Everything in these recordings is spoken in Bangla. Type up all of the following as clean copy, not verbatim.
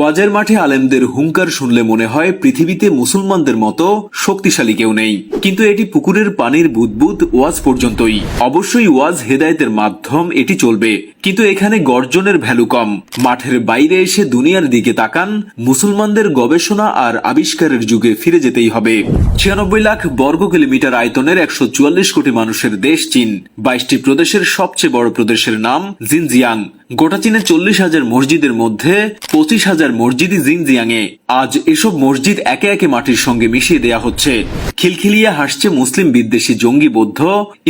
ওয়াজের মাঠে আলেমদের হুঙ্কার শুনলে মনে হয় পৃথিবীতে মুসলমানদের মতো শক্তিশালী কেউ নেই, কিন্তু এটি পুকুরের পানির বুদবুদ ওয়াজ পর্যন্তই। অবশ্যই ওয়াজ হেদায়েতের মাধ্যম, এটি চলবে, কিন্তু এখানে গর্জনের ভ্যালু কম। মাঠের বাইরে এসে দুনিয়ার দিকে তাকান, মুসলমানদের গবেষণা আর আবিষ্কারের যুগে ফিরে যেতেই হবে। 96 লাখ বর্গ কিলোমিটার আয়তনের 144 কোটি মানুষের দেশ চীন। 22টি প্রদেশের সবচেয়ে বড় প্রদেশের নাম জিনজিয়াং। গোটা চীনে 40,000 মসজিদের মধ্যে 25,000 মসজিদই জিনজিয়াংয়ে। আজ এসব মসজিদ একে একে মাটির সঙ্গে মিশিয়ে দেয়া হচ্ছে। খিলখিলিয়ে হাসছে মুসলিম বিদ্বেষী জঙ্গি বৌদ্ধ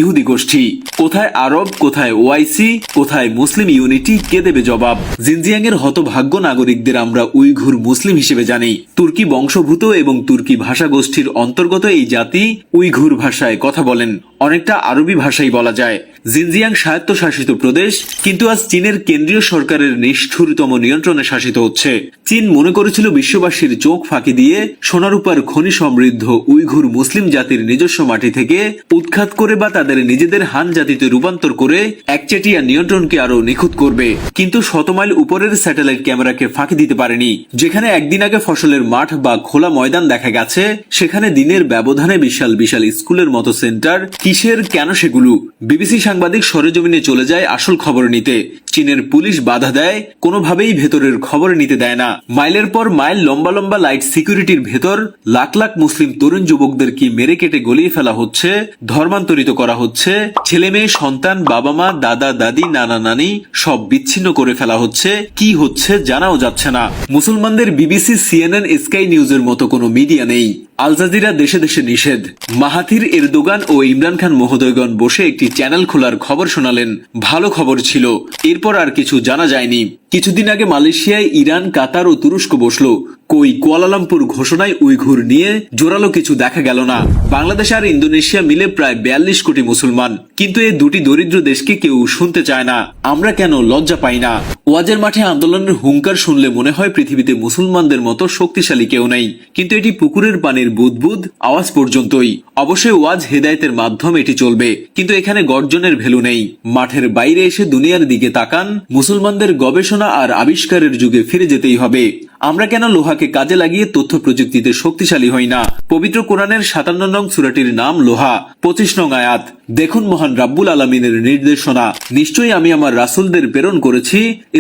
ইহুদি গোষ্ঠী। কোথায় আরব, কোথায় ওআইসি, কোথায় মুসলিম ইউনিটি, কে দেবে জবাব? জিনজিয়াং এর হতভাগ্য নাগরিকদের আমরা উইঘুর মুসলিম হিসেবে জানি। তুর্কি বংশভূত এবং তুর্কি ভাষা গোষ্ঠীর অন্তর্গত এই জাতি উইঘুর ভাষায় কথা বলেন, অনেকটা আরবি ভাষাই বলা যায়। জিনজিয়াং স্বায়ত্তশাসিত প্রদেশ, কিন্তু আজ চীনের কেন্দ্রীয় সরকারের নিষ্ঠুরতম নিয়ন্ত্রণে শাসিত হচ্ছে। চীন মনে করেছিল বিশ্ববাসীর চোখ ফাঁকি দিয়ে সোনারূপার খনি সমৃদ্ধ উইঘুর মুসলিম জাতির নিজস্ব মাটি থেকে উৎখাত করে বা তাদের নিজেদের হান জাতিতে রূপান্তর করে একচেটিয়া নিয়ন্ত্রণকে আরো নিখুঁত করবে, কিন্তু শত মাইল উপরের স্যাটেলাইট ক্যামেরাকে ফাঁকি দিতে পারেনি। যেখানে একদিন আগে ফসলের মাঠ বা খোলা ময়দান দেখা গেছে, সেখানে দিনের ব্যবধানে বিশাল বিশাল স্কুলের মতো সেন্টার। কিসের, কেন সেগুলো? বিবিসি সাংবাদিক সরেজমিনে চলে যায় আসল খবর নিতে। চীনের পুলিশ বাধা দেয়, কোনোভাবেই ভেতরের খবর নিতে দেয় না। মাইলের পর মাইল লম্বা লম্বা লাইট সিকিউরিটির ভেতর লাখ লাখ মুসলিম তরুণ যুবকদেরকে মেরে কেটে গলিয়ে ফেলা হচ্ছে, ধর্মান্তরিত করা হচ্ছে। ছেলে মেয়ে, সন্তান, বাবা মা, দাদা দাদি, নানা নানি সব বিচ্ছিন্ন করে ফেলা হচ্ছে। কি হচ্ছে জানাও যাচ্ছে না। মুসলমানদের বিবিসি, সিএনএন, স্কাই নিউজের মতো কোনো মিডিয়া নেই। আল জাজিরা দেশে দেশে নিষেধ। মাহাথির, এরদোগান ও ইমরান খান মহোদয়গণ বসে একটি চ্যানেল খোলার খবর শোনালেন। ভালো খবর ছিল, এরপর আর কিছু জানা যায়নি। কিছুদিন আগে মালয়েশিয়ায় ইরান, কাতার ও তুরস্ক বসলো। কই কুয়ালালামপুর ঘোষণায় উইঘুর নিয়ে জোরালো কিছু দেখা গেল না। বাংলাদেশ আর ইন্দোনেশিয়া মিলে প্রায় 42 কোটি মুসলমান, কিন্তু এই দুটি দরিদ্র দেশকে কেউ শুনতে চায় না। আমরা কেন লজ্জা পাই না? ওয়াজের মাঠে আন্দোলনের হুঙ্কার শুনলে মনে হয় পৃথিবীতে মুসলমানদের মতো শক্তিশালী কেউ নেই, কিন্তু এটি পুকুরের পানির বুদবুদ আওয়াজ পর্যন্তই। অবশ্যই ওয়াজ হেদায়েতের মাধ্যম, এটি চলবে, কিন্তু এখানে গর্জনের ভ্যালু নেই। মাঠের বাইরে এসে দুনিয়ার দিকে তাকান, মুসলমানদের গবেষণা আর আবিষ্কারের যুগে ফিরে যেতেই হবে। আমরা কেন লোহাকে কাজে লাগিয়ে তথ্য প্রযুক্তিতে শক্তিশালী হই না? পবিত্র কোরআনের 57 নং সূরাটির নাম লোহা। 25 নং আয়াত, দেখুন মহান রাব্বুল আলামিনের নির্দেশনা, নিশ্চয়ই আমি আমার রাসূলদের প্রেরণ করেছি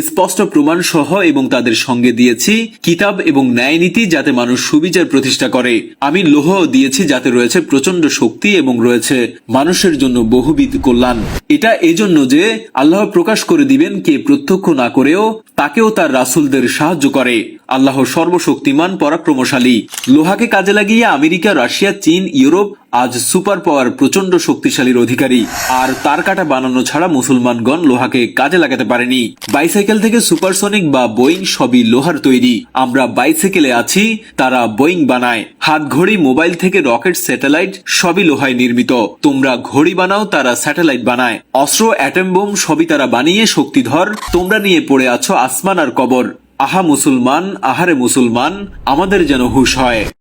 স্পষ্ট প্রমাণ সহ এবং তাদের সঙ্গে দিয়েছি কিতাব এবং ন্যায় নীতি, যাতে মানুষ সুবিচার প্রতিষ্ঠা করে। আমি লৌহ দিয়েছি যাতে রয়েছে প্রচন্ড শক্তি এবং রয়েছে মানুষের জন্য বহুবিধ কল্যাণ। এটা এজন্য যে আল্লাহ প্রকাশ করে দিবেন কে প্রত্যক্ষ না করেও তাকেও তার রাসূলদের সাহায্য করে। আল্লাহ সর্বশক্তিমান, পরাক্রমশালী। লোহাকে কাজে লাগিয়ে আমেরিকা, রাশিয়া, চীন, ইউরোপ আজ সুপার পাওয়ার প্রচন্ড শক্তিশালীর অধিকারী। আর তার কাটা বানানো ছাড়া মুসলমানগণ লোহাকে কাজে লাগাতে পারেনি। বাইসাইকেল থেকে সুপারসনিক বা বোয়িং সবই লোহার তৈরি। আমরা বাইসাইকেলে আছি, তারা বোয়িং বানায়। হাত ঘড়ি, মোবাইল থেকে রকেট, স্যাটেলাইট সবই লোহায় নির্মিত। তোমরা ঘড়ি বানাও, তারা স্যাটেলাইট বানায়। অস্ত্র, অ্যাটম বোম সবই তারা বানিয়ে শক্তিধর। তোমরা নিয়ে পড়ে আছো আসমান আর কবর। আহা মুসলমান, আহারে মুসলমান, আমাদের যেন হুঁশ হয়।